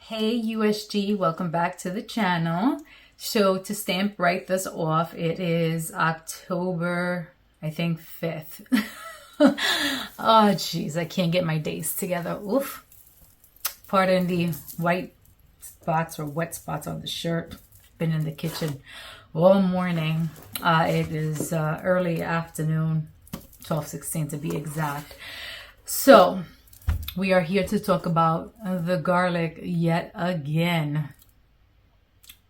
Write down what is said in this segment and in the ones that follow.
Hey USG, welcome back to the channel. So to stamp right this off, it is October, I think 5th. Oh geez, I can't get my days together. Oof. Pardon the white spots or wet spots on the shirt. Been in the kitchen all morning. It is early afternoon, 12:16 to be exact. So we are here to talk about the garlic yet again.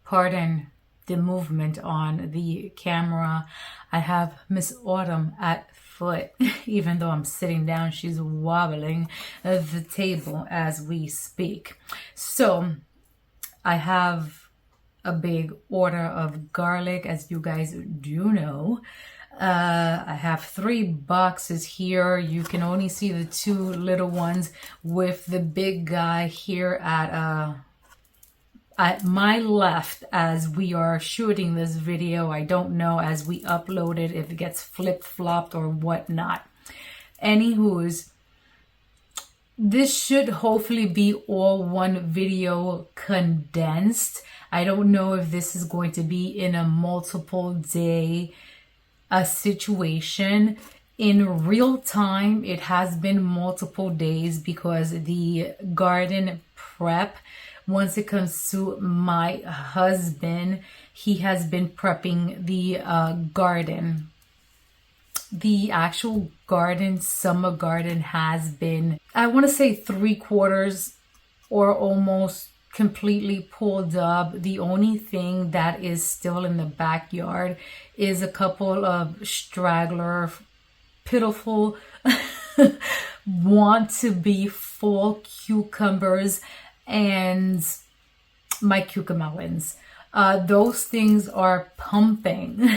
Pardon the movement on the camera. I have Miss Autumn at foot. Even though I'm sitting down, she's wobbling the table as we speak. So I have a big order of garlic, as you guys do know. I have 3 boxes here. You can only see the 2 little ones with the big guy here at my left as we are shooting this video. I don't know as we upload it if it gets flip-flopped or whatnot. Anywho's, this should hopefully be all one video condensed. I don't know if this is going to be in a multiple day situation. In real time, it has been multiple days because the garden prep, once it comes to my husband, he has been prepping the garden. The actual garden, summer garden, has been, I want to say 3/4 or almost completely pulled up. The only thing that is still in the backyard is a couple of straggler, pitiful, want to be full cucumbers and my cucamelons. Those things are pumping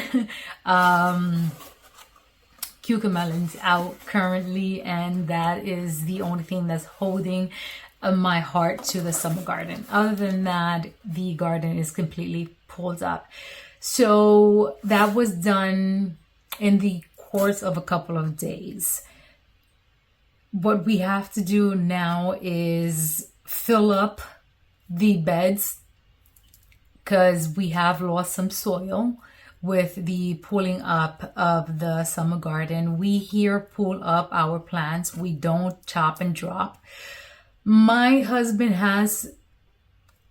cucamelons out currently, and that is the only thing that's holding my heart to the summer garden. Other than that, the garden is completely pulled up. So that was done in the course of a couple of days. What we have to do now is fill up the beds because we have lost some soil with the pulling up of the summer garden. We here pull up our plants. We don't chop and drop. My husband has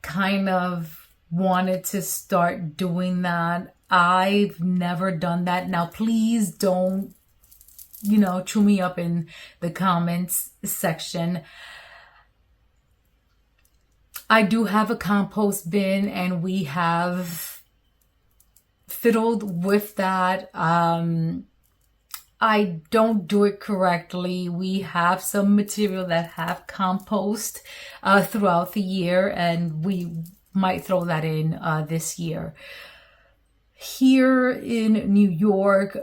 kind of wanted to start doing that. I've never done that. Now, please don't, chew me up in the comments section. I do have a compost bin and we have fiddled with that. I don't do it correctly. We have some material that have compost throughout the year, and we might throw that in this year. Here in New York,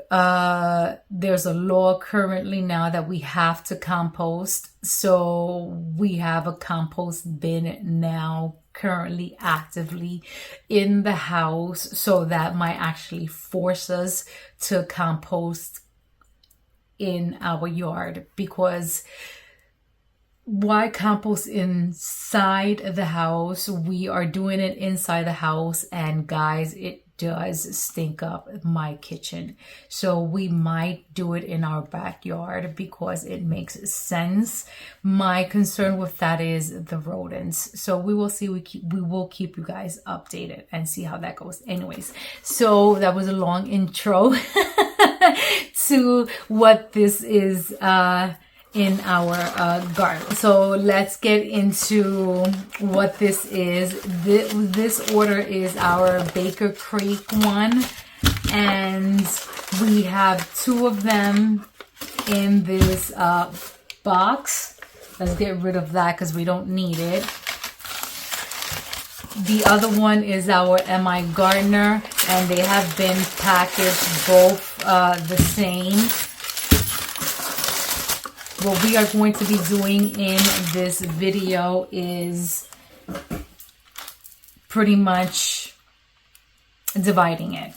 there's a law currently now that we have to compost. So we have a compost bin now currently actively in the house, so that might actually force us to compost in our yard. Because why compost inside the house? We are doing it inside the house, and guys, it does stink up my kitchen. So we might do it in our backyard because it makes sense. My concern with that is the rodents. So we will see. We will keep you guys updated and see how that goes. Anyways, so that was a long intro to what this is in our garden. So let's get into what this is. This order is our Baker Creek one, and we have 2 of them in this box. Let's get rid of that because we don't need it. The other one is our M.I. Gardener, and they have been packaged both the same. What we are going to be doing in this video is pretty much dividing it.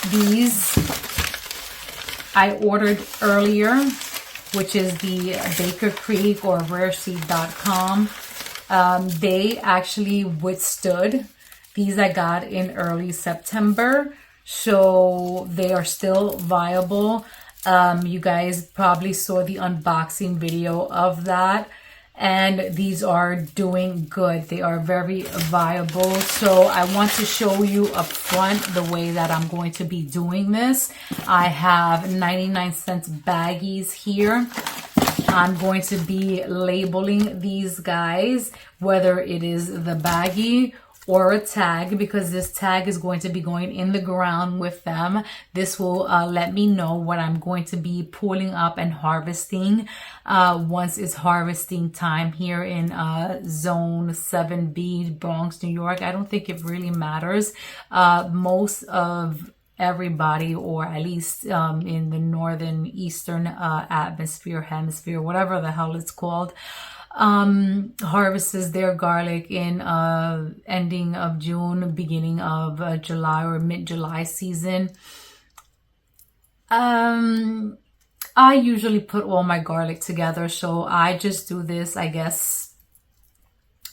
These I ordered earlier, which is the Baker Creek or rareseed.com. They actually withstood. These I got in early September, so they are still viable. You guys probably saw the unboxing video of that, and these are doing good. They are very viable. So I want to show you up front the way that I'm going to be doing this. I have 99-cent baggies here. I'm going to be labeling these guys, whether it is the baggie or a tag, because this tag is going to be going in the ground with them. This will let me know what I'm going to be pulling up and harvesting once it's harvesting time here in Zone 7B, Bronx, New York. I don't think it really matters. Most of everybody, or at least in the northern eastern hemisphere, whatever the hell it's called, harvests their garlic in ending of June, beginning of July or mid-July season. I usually put all my garlic together, so I just do this, I guess,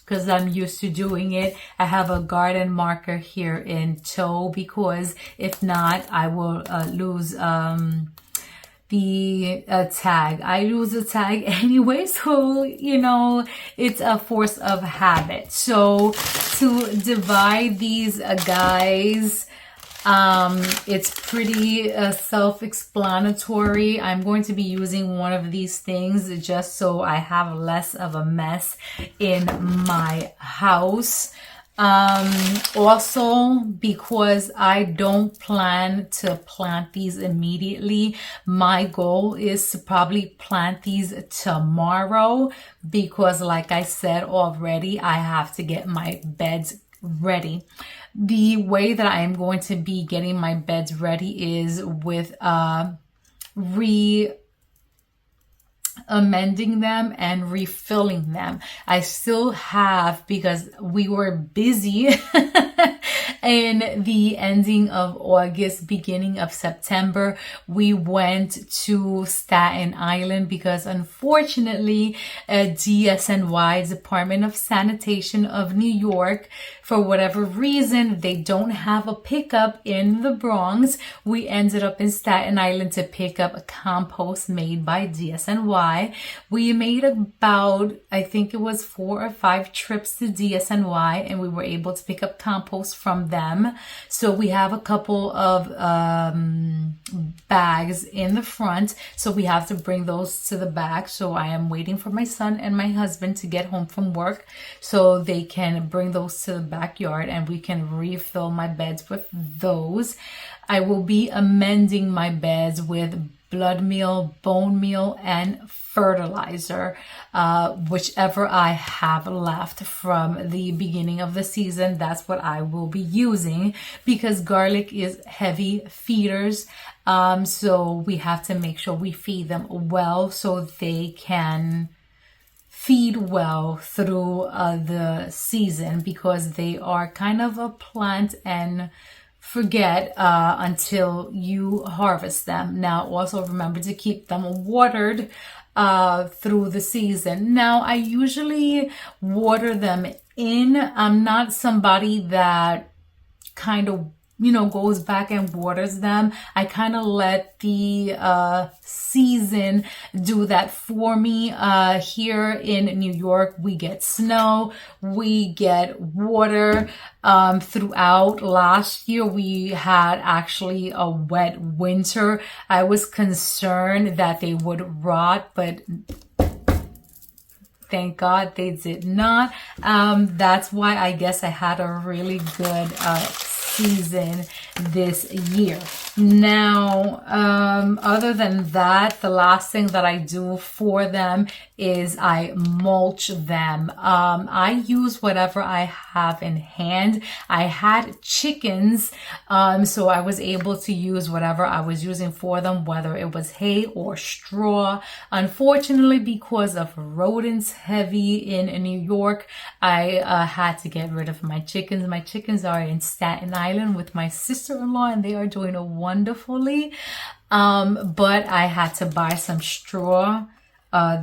because I'm used to doing it. I have a garden marker here in tow, because if not, I will lose the tag. I lose the tag anyway, so you know, it's a force of habit. So to divide these guys, it's pretty self-explanatory. I'm going to be using one of these things just so I have less of a mess in my house. Also, because I don't plan to plant these immediately, my goal is to probably plant these tomorrow, because like I said already, I have to get my beds ready. The way that I am going to be getting my beds ready is with amending them and refilling them. I still have, because we were busy in the ending of August, beginning of September, we went to Staten Island because unfortunately DSNY, Department of Sanitation of New York, for whatever reason, they don't have a pickup in the Bronx. We ended up in Staten Island to pick up a compost made by DSNY. We made about, I think it was 4 or 5 trips to DSNY, and we were able to pick up compost from them. So we have a couple of bags in the front, so we have to bring those to the back. So I am waiting for my son and my husband to get home from work so they can bring those to the backyard and we can refill my beds with those. I will be amending my beds with blood meal, bone meal, and fertilizer, whichever I have left from the beginning of the season. That's what I will be using, because garlic is heavy feeders. So we have to make sure we feed them well so they can feed well through the season, because they are kind of a plant and forget until you harvest them. Now also remember to keep them watered through the season. Now I usually water them in. I'm not somebody that kind of, you know, goes back and waters them. I kind of let the season do that for me. Here in New York, we get snow, we get water throughout. Last year, we had actually a wet winter. I was concerned that they would rot, but thank God they did not. That's why I guess I had a really good season this year. Now, other than that, the last thing that I do for them is I mulch them. I use whatever I have in hand. I had chickens, so I was able to use whatever I was using for them, whether it was hay or straw. Unfortunately, because of rodents heavy in New York, I had to get rid of my chickens. My chickens are in Staten Island with my sister-in-law, and they are doing wonderfully. But I had to buy some straw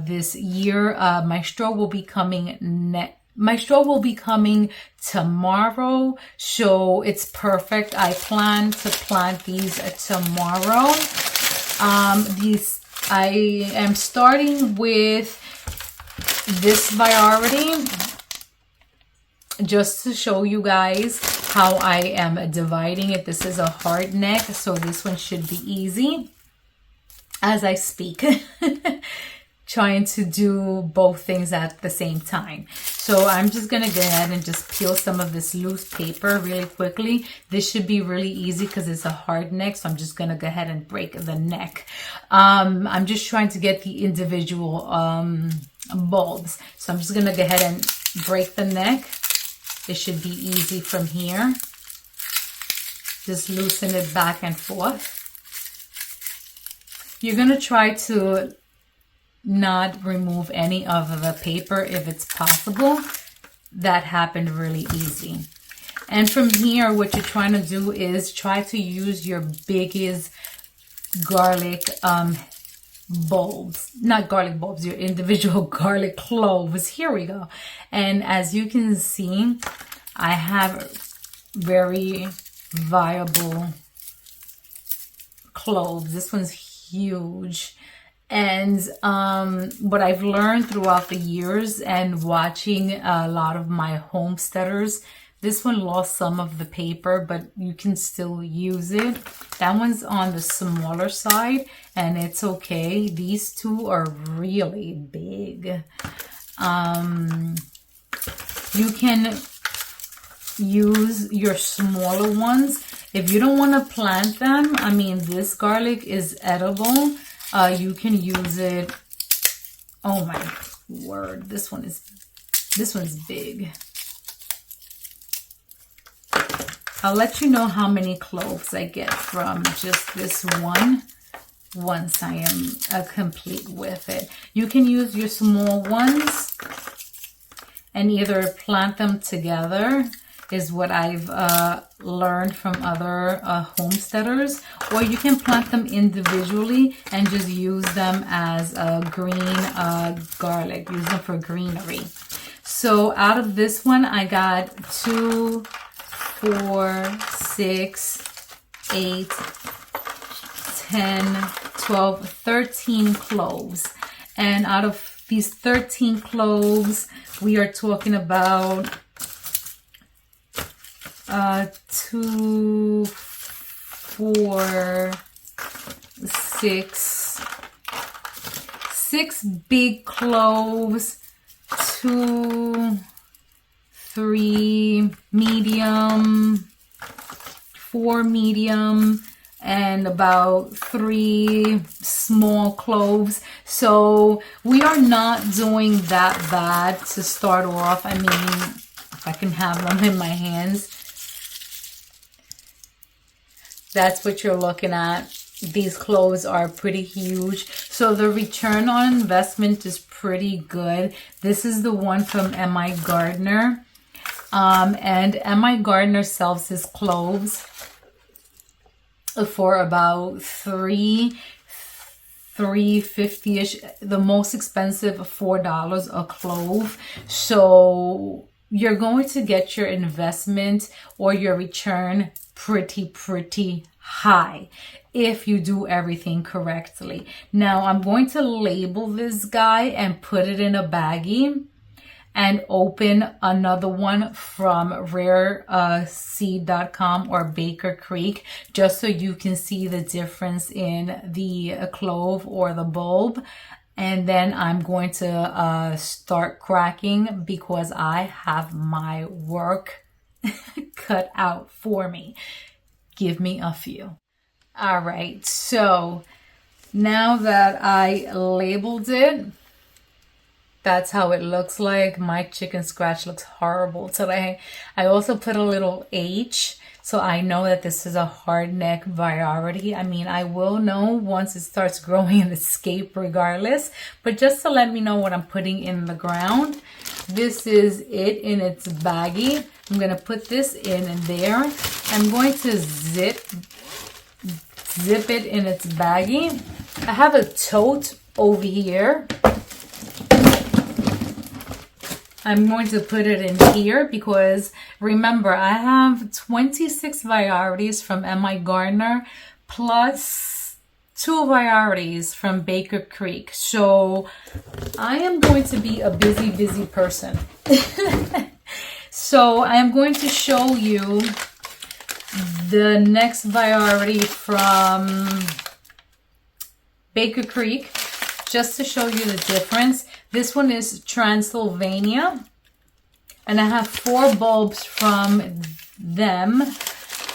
this year. My straw will be coming My straw will be coming tomorrow, so it's perfect. I plan to plant these tomorrow. I am starting with this variety just to show you guys how I am dividing it. This is a hard neck, so this one should be easy as I speak. Trying to do both things at the same time. So I'm just gonna go ahead and just peel some of this loose paper really quickly. This should be really easy because it's a hard neck, so I'm just gonna go ahead and break the neck. I'm just trying to get the individual bulbs. So I'm just gonna go ahead and break the neck. It should be easy from here. Just loosen it back and forth. You're gonna try to not remove any of the paper if it's possible. That happened really easy. And from here, what you're trying to do is try to use your biggest garlic bulbs, not garlic bulbs, your individual garlic cloves. Here we go. And as you can see, I have very viable cloves. This one's huge. And what I've learned throughout the years and watching a lot of my homesteaders, this one lost some of the paper, but you can still use it. That one's on the smaller side, and it's okay. These two are really big. You can use your smaller ones. If you don't want to plant them, I mean, this garlic is edible. You can use it. Oh my word, this one's big. I'll let you know how many cloves I get from just this one once I am complete with it. You can use your small ones and either plant them together, is what I've learned from other homesteaders, or you can plant them individually and just use them as a green garlic, use them for greenery. So out of this one, I got 2, 4, 6, 8, 10, 12, 13 cloves. And out of these 13 cloves, we are talking about 2, 4, 6 big cloves, 2, 3 medium, 4 medium, and about 3 small cloves. So we are not doing that bad to start off. I mean, if I can have them in my hands, that's what you're looking at. These cloves are pretty huge. So the return on investment is pretty good. This is the one from M.I. Gardner. And M.I. Gardner sells his cloves for about $3.50-ish. The most expensive, $4 a clove. So you're going to get your investment or your return pretty high if you do everything correctly. Now I'm going to label this guy and put it in a baggie and open another one from rareseed.com or Baker Creek, just so you can see the difference in the clove or the bulb. And then I'm going to start cracking because I have my work cut out for me. Give me a few. All right, so now that I labeled it, that's how it looks like. My chicken scratch looks horrible today. I also put a little H, so I know that this is a hard neck variety. I mean, I will know once it starts growing and escape regardless, but just to let me know what I'm putting in the ground. This is it in its baggie. I'm going to put this in and there. I'm going to zip it in its baggie. I have a tote over here. I'm going to put it in here because remember, I have 26 varieties from M.I. Gardner plus 2 varieties from Baker Creek. So I am going to be a busy, busy person. So I am going to show you the next variety from Baker Creek, just to show you the difference. This one is Transylvania, and I have 4 bulbs from them.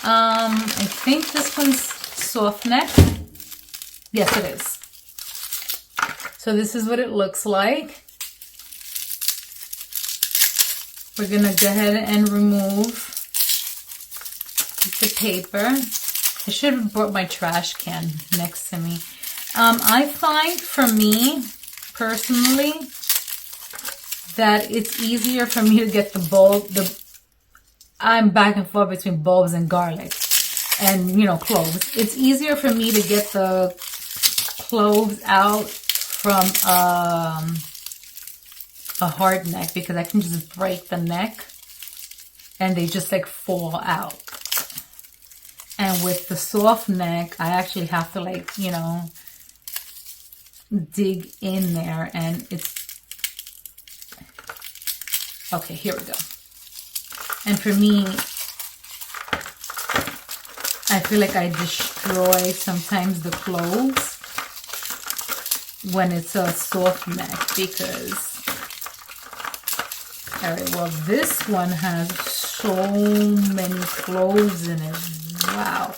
I think this one's soft neck. Yes, it is. So this is what it looks like. We're gonna go ahead and remove the paper. I should have brought my trash can next to me. I find, for me personally, that it's easier for me to get the bulb. I'm back and forth between bulbs and garlic, and cloves. It's easier for me to get the cloves out from a hard neck because I can just break the neck and they just like fall out. And with the soft neck, I actually have to dig in there, and it's okay. Here we go. And for me, I feel like I destroy sometimes the cloves when it's a soft neck because, all right, well, this one has so many cloves in it. Wow.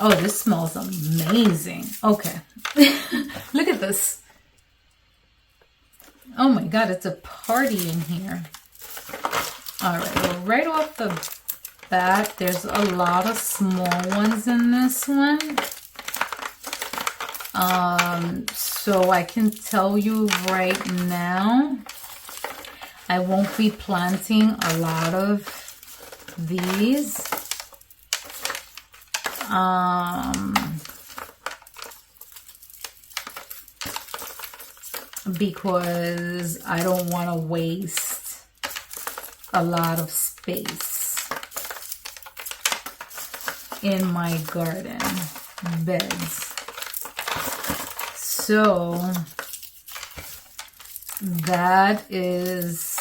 Oh, this smells amazing. Okay. Look at this. Oh my God, it's a party in here. All right, well, right off the bat, there's a lot of small ones in this one. So I can tell you right now, I won't be planting a lot of these. Because I don't want to waste a lot of space in my garden beds. So that is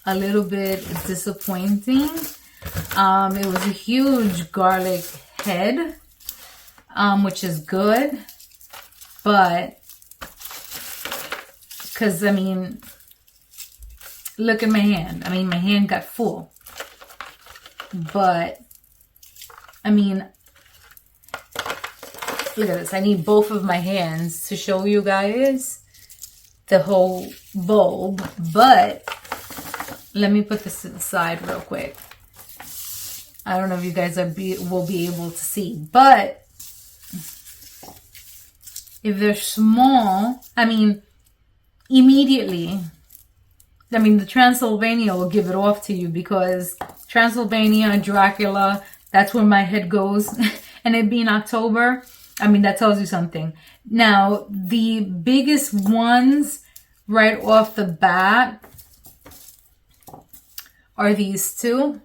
a little bit disappointing. It was a huge garlic head, which is good, but because look at my hand. My hand got full, but look at this. I need both of my hands to show you guys the whole bulb, but let me put this to the side real quick. I don't know if you guys will be able to see, but if they're small, immediately, the Transylvania will give it off to you because Transylvania, Dracula, that's where my head goes. And it being October, that tells you something. Now, the biggest ones right off the bat are these 2.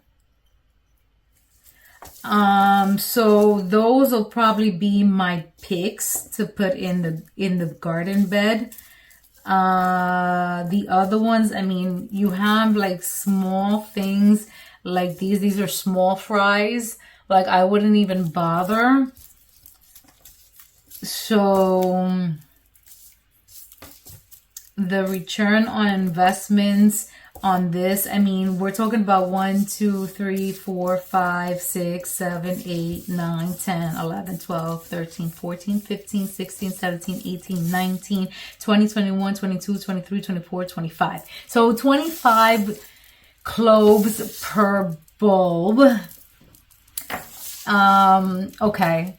So those will probably be my picks to put in the garden bed. The other ones, you have like small things like these. These are small fries. Like I wouldn't even bother. So the return on investments on this, we're talking about 1, 2, 3, 4, 5, 6, 7, 8, 9, 10, 11, 12, 13, 14, 15, 16, 17, 18, 19, 20, 21, 22, 23, 24, 25. So 25 cloves per bulb. Okay.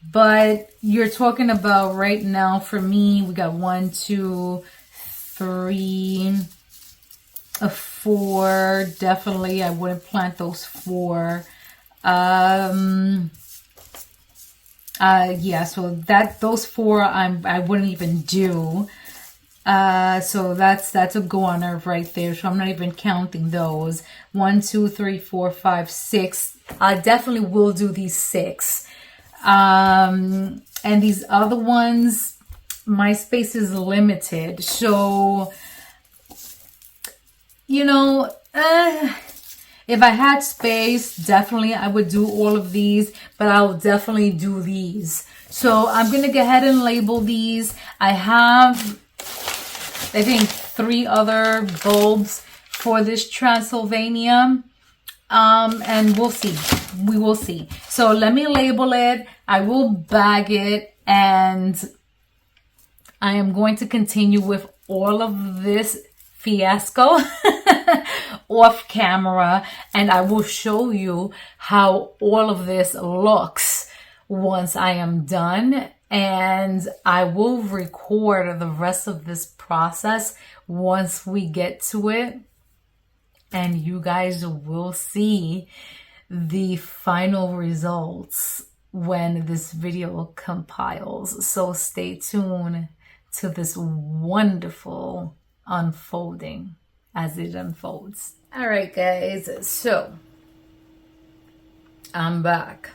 But you're talking about right now, for me, we got 1, 2, 3, 4. Definitely, I wouldn't plant those 4. Yeah, so those 4 I wouldn't even do. So that's a goner right there. So I'm not even counting those. 1, 2, 3, 4, 5, 6. I definitely will do these 6. And these other ones, my space is limited. So, you know, if I had space, definitely I would do all of these, but I'll definitely do these. So I'm going to go ahead and label these. I have, I think, 3 other bulbs for this Transylvania. And we'll see. We will see. So let me label it. I will bag it, and I am going to continue with all of this fiasco off camera, and I will show you how all of this looks once I am done, and I will record the rest of this process once we get to it, and you guys will see the final results when this video compiles. So stay tuned to this wonderful unfolding as it unfolds. All right, guys, so I'm back.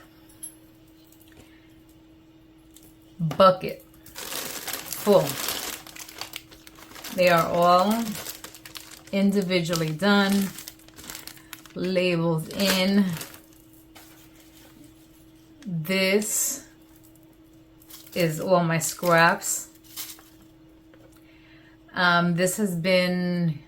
Bucket full. They are all individually done, labeled in. This is all my scraps. This has been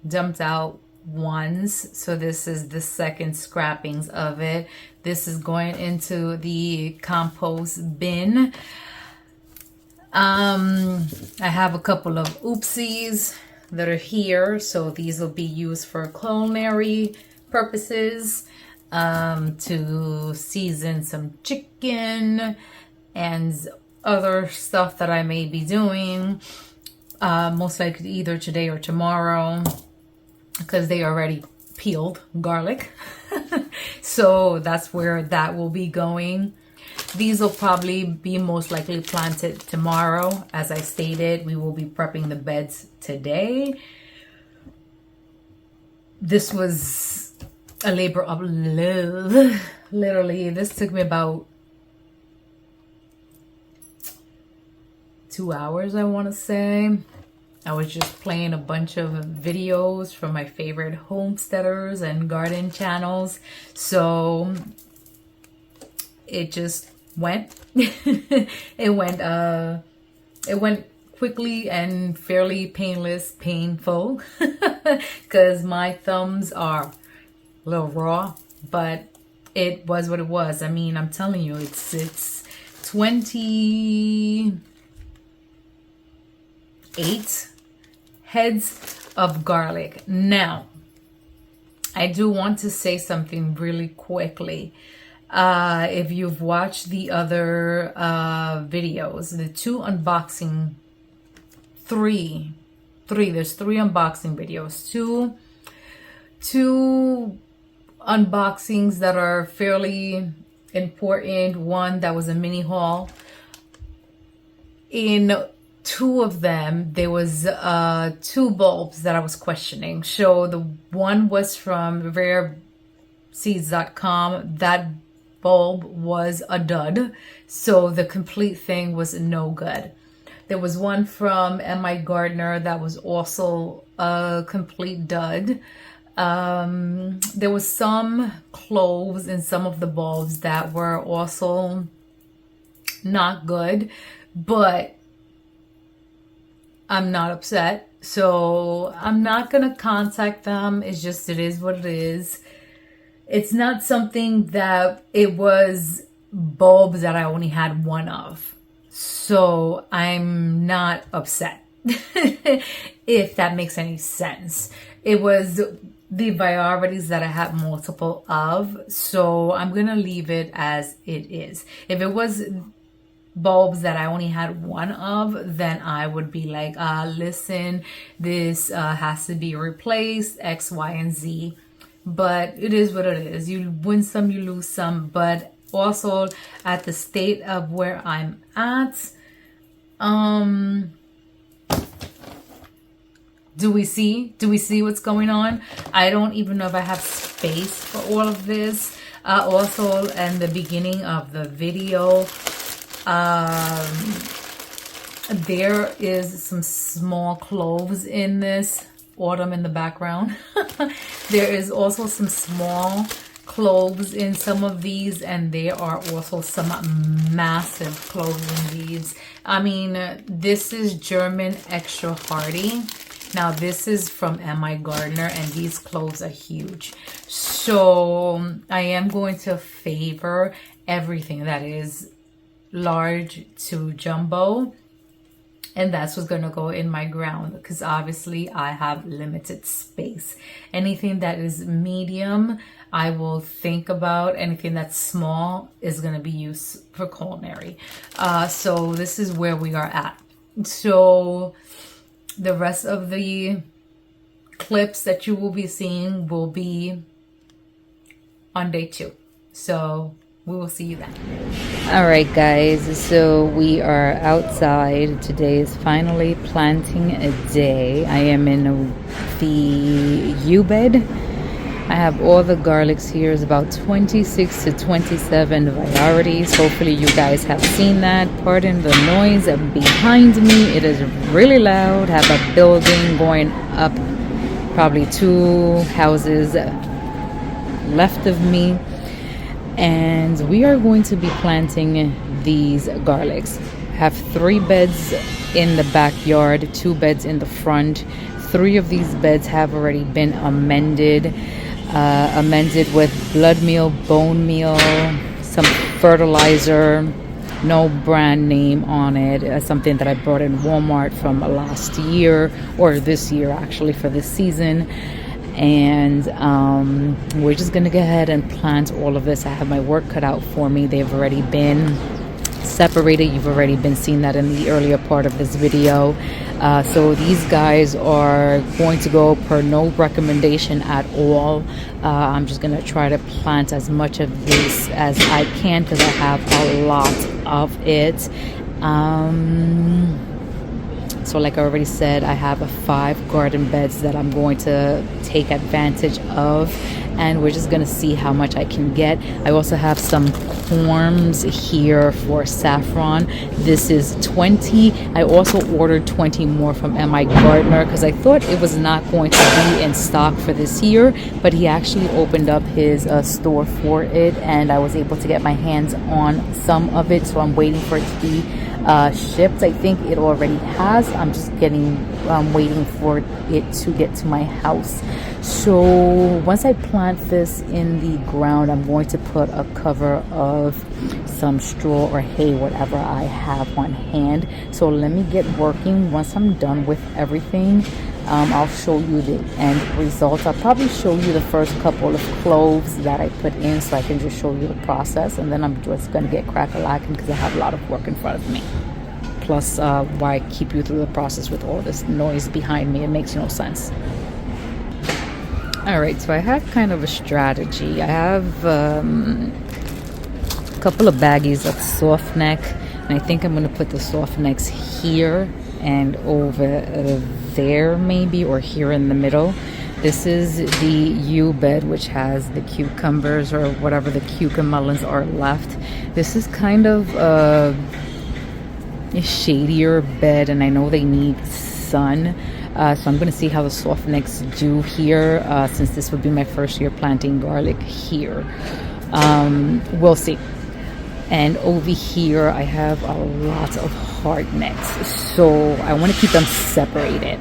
dumped out once, so this is the second scrappings of it. This is going into the compost bin. I have a couple of oopsies that are here, so these will be used for culinary purposes, to season some chicken and other stuff that I may be doing, most likely either today or tomorrow, because they already peeled garlic. So that's where that will be going. These will probably be most likely planted tomorrow. As I stated, we will be prepping the beds today. This was a labor of love. Literally, this took me about 2 hours, I want to say. I was just playing a bunch of videos from my favorite homesteaders and garden channels. So it just went. It went quickly and fairly painful because my thumbs are a little raw, but it was what it was. I mean, I'm telling you, it's 28 heads of garlic. Now, I do want to say something really quickly. If you've watched the other videos, the there's 3 unboxing videos, two unboxings that are fairly important. One that was a mini haul. In 2 of them, there was 2 bulbs that I was questioning. So the one was from rareseeds.com. That bulb was a dud, so the complete thing was no good. There was one from M.I. Gardner that was also a complete dud. There was some cloves in some of the bulbs that were also not good, but I'm not upset, so I'm not gonna contact them. It's just, it is what it is. It's not something that it was bulbs that I only had 1 of. So I'm not upset, if that makes any sense. It was the varieties that I had multiple of. So I'm going to leave it as it is. If it was bulbs that I only had 1 of, then I would be like, listen, this has to be replaced, X, Y, and Z. But it is what it is. You win some, you lose some. But also at the state of where I'm at, Do we see what's going on? I don't even know if I have space for all of this. Also, in the beginning of the video, there is some small cloves in this. Autumn in the background. There is also some small cloves in some of these, and there are also some massive cloves in these. I mean, this is German extra hardy. Now this is from M.I. Gardner, and these cloves are huge. So I am going to favor everything that is large to jumbo, and that's what's going to go in my ground, because obviously I have limited space. Anything that is medium, I will think about. Anything that's small is going to be used for culinary. So this is where we are at. So the rest of the clips that you will be seeing will be on day 2. So we will see you then. All right, guys, so we are outside. Today is finally planting a day. I am in the U-bed. I have all the garlics here. It's about 26 to 27 varieties. Hopefully you guys have seen that. Pardon the noise behind me. It is really loud. I have a building going up, probably 2 houses left of me. And we are going to be planting these garlics. I have 3 beds in the backyard, 2 beds in the front. 3 of these beds have already been amended with blood meal, bone meal, some fertilizer, no brand name on it. Something that I brought in Walmart from last year, or this year actually, for this season. And we're just gonna go ahead and plant all of this. I have my work cut out for me. They've already been separated. You've already been seeing that in the earlier part of this video. So these guys are going to go per no recommendation at all. I'm just gonna try to plant as much of this as I can because I have a lot of it. So like I already said, I have 5 garden beds that I'm going to take advantage of, and we're just gonna see how much I can get. I also have some corms here for saffron. This is 20. I also ordered 20 more from M.I. Gardner because I thought it was not going to be in stock for this year, but he actually opened up his store for it, and I was able to get my hands on some of it, so I'm waiting for it to be shipped. I think it already has. I'm just waiting for it to get to my house. So once I plant this in the ground, I'm going to put a cover of some straw or hay, whatever I have on hand. So let me get working. Once I'm done with everything, I'll show you the end results. I'll probably show you the first couple of cloves that I put in, so I can just show you the process, and then I'm just going to get crack-a-lacking because I have a lot of work in front of me. Plus, why keep you through the process with all this noise behind me? It makes no sense. All right, so I have kind of a strategy. I have a couple of baggies of soft neck, and I think I'm going to put the soft necks here and over there maybe, or here in the middle. This is the U-bed, which has the cucumbers or whatever the cucamelons are left. This is kind of a shadier bed, and I know they need sun. So I'm going to see how the soft necks do here, since this would be my first year planting garlic here. We'll see. And over here I have a lot of hard necks, so I want to keep them separated.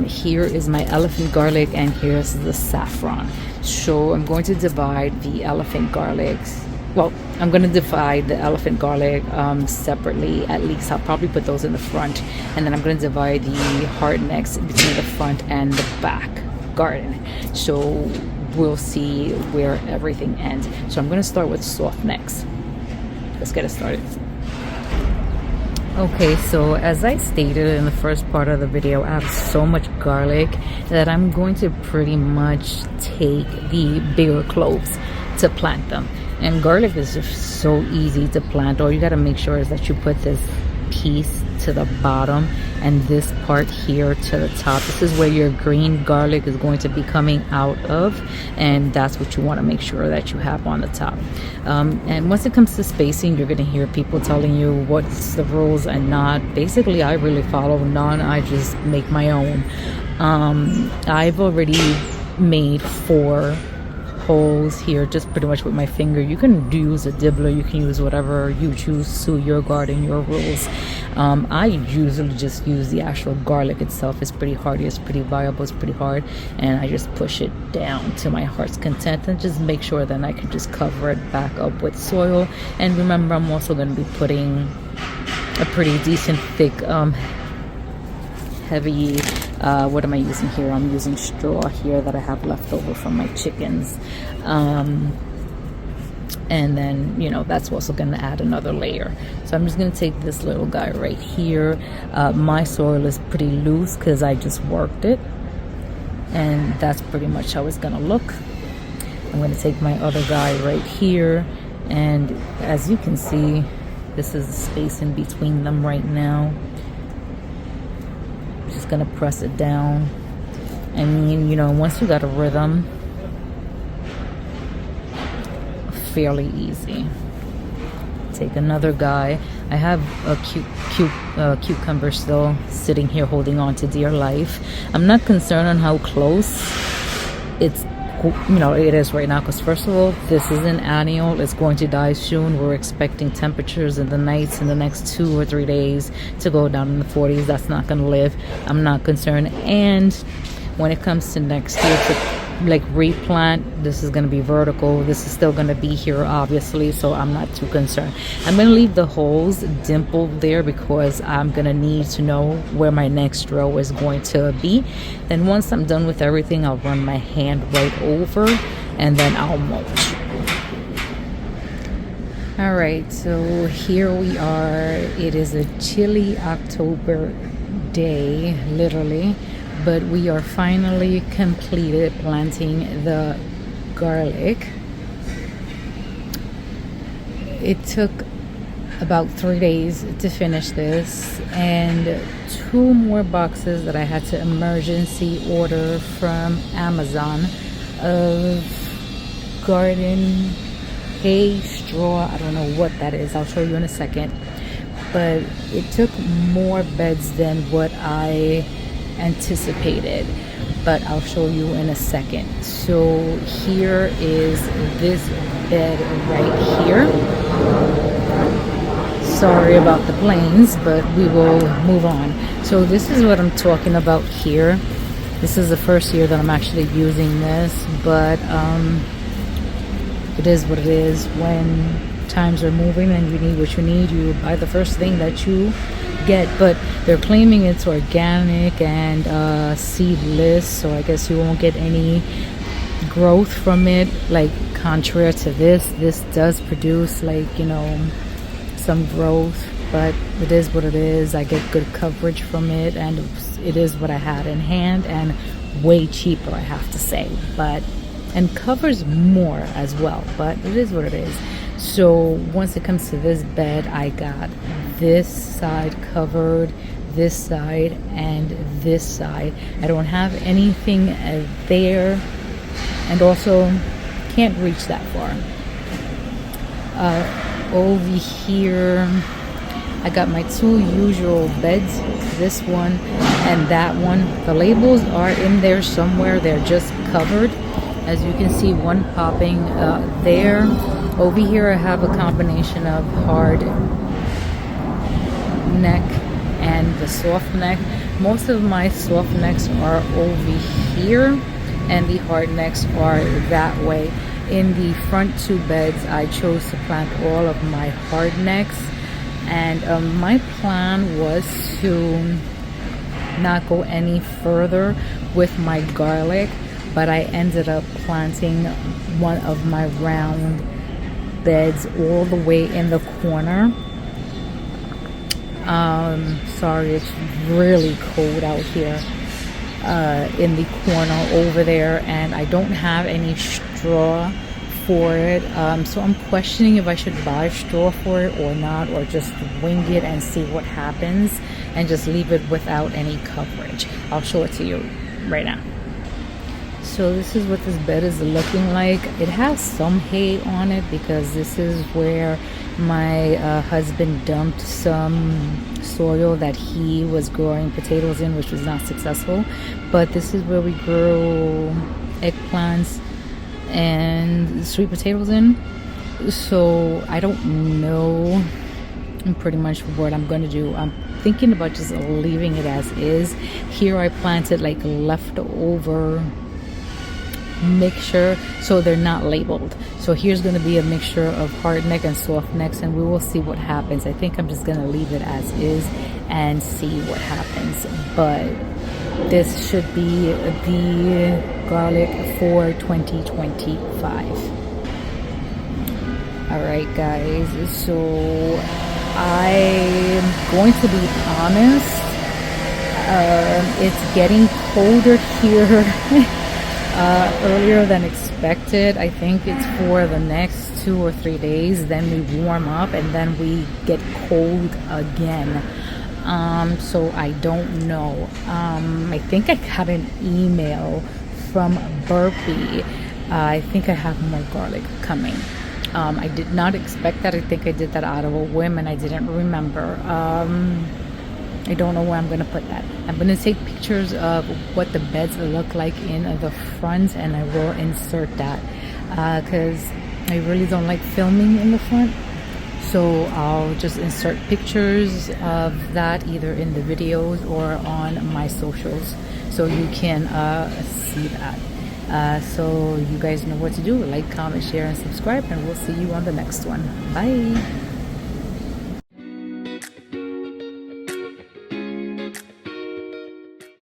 Here is my elephant garlic, and here's the saffron. So I'm going to divide the elephant garlics. Well, I'm going to divide the elephant garlic separately. At least I'll probably put those in the front, and then I'm going to divide the hard necks between the front and the back garden. So we'll see where everything ends. So I'm going to start with soft necks. Let's get it started. Okay, so as I stated in the first part of the video, I have so much garlic that I'm going to pretty much take the bigger cloves to plant them. And garlic is just so easy to plant. All you got to make sure is that you put this piece to the bottom and this part here to the top. This is where your green garlic is going to be coming out of, and that's what you want to make sure that you have on the top. And once it comes to spacing, you're going to hear people telling you what's the rules and not. Basically, I really follow none. I just make my own. I've already made 4 holes here just pretty much with my finger. You can use a dibbler, you can use whatever you choose to suit your garden, your rules. I usually just use the actual garlic itself. It's pretty hardy, it's pretty viable, it's pretty hard, and I just push it down to my heart's content and just make sure that I can just cover it back up with soil. And remember, I'm also going to be putting a pretty decent thick heavy what am I using here? I'm using straw here that I have left over from my chickens, and then, you know, that's also going to add another layer. So I'm just going to take this little guy right here. My soil is pretty loose because I just worked it, and that's pretty much how it's going to look. I'm going to take my other guy right here, and as you can see, this is the space in between them right now. Just gonna press it down. I mean, you know, once you got a rhythm, fairly easy. Take another guy. I have a cucumber still sitting here holding on to dear life. I'm not concerned on how close it's, you know, it is right now, because first of all, this is an annual. It's going to die soon. We're expecting temperatures in the nights in the next 2 or 3 days to go down in the 40s. That's not going to live. I'm not concerned. And when it comes to next year, to like replant, this is going to be vertical. This is still going to be here, obviously, so I'm not too concerned. I'm going to leave the holes dimpled there because I'm going to need to know where my next row is going to be. Then once I'm done with everything, I'll run my hand right over and then I'll mulch. All right, so here we are. It is a chilly October day, literally, but we are finally completed planting the garlic. It took about 3 days to finish this, and 2 more boxes that I had to emergency order from Amazon of garden hay straw. I don't know what that is. I'll show you in a second. But it took more beds than what I anticipated, but I'll show you in a second. So here is this bed right here. Sorry about the planes, but we will move on. So this is what I'm talking about here. This is the first year that I'm actually using this, but it is what it is. When times are moving and you need what you need, you buy the first thing that you get. But they're claiming it's organic and seedless, so I guess you won't get any growth from it. Like, contrary to this does produce, like, you know, some growth, but it is what it is. I get good coverage from it, and it is what I had in hand, and way cheaper, I have to say, but and covers more as well, but it is what it is. So once it comes to this bed, I got this side covered, this side, and this side. I don't have anything there, and also can't reach that far. Over here, I got my 2 usual beds, this one and that one. The labels are in there somewhere. They're just covered. As you can see, one popping there. Over here, I have a combination of hard neck and the soft neck. Most of my soft necks are over here, and the hard necks are that way. In the front 2 beds, I chose to plant all of my hard necks, and my plan was to not go any further with my garlic, but I ended up planting one of my round beds all the way in the corner. Sorry, it's really cold out here in the corner over there, and I don't have any straw for it, so I'm questioning if I should buy straw for it or not, or just wing it and see what happens. and just leave it without any coverage. I'll show it to you right now. So this is what this bed is looking like. It has some hay on it because this is where my husband dumped some soil that he was growing potatoes in, which was not successful. But this is where we grow eggplants and sweet potatoes in. So I don't know pretty much what I'm going to do. I'm thinking about just leaving it as is. Here I planted like leftover mixture, so they're not labeled. So here's going to be a mixture of hard neck and soft necks, and we will see what happens. I think I'm just going to leave it as is and see what happens. But this should be the garlic for 2025. All right, guys, so I'm going to be honest, it's getting colder here earlier than expected. I think it's for the next 2 or 3 days, then we warm up and then we get cold again. So I don't know. I think I got an email from Burpee. I think I have more garlic coming. I did not expect that. I think I did that out of a whim and I didn't remember. I don't know where I'm going to put that. I'm going to take pictures of what the beds look like in the front, and I will insert that because I really don't like filming in the front. So I'll just insert pictures of that either in the videos or on my socials so you can see that. So you guys know what to do. Like, comment, share, and subscribe, and we'll see you on the next one. Bye.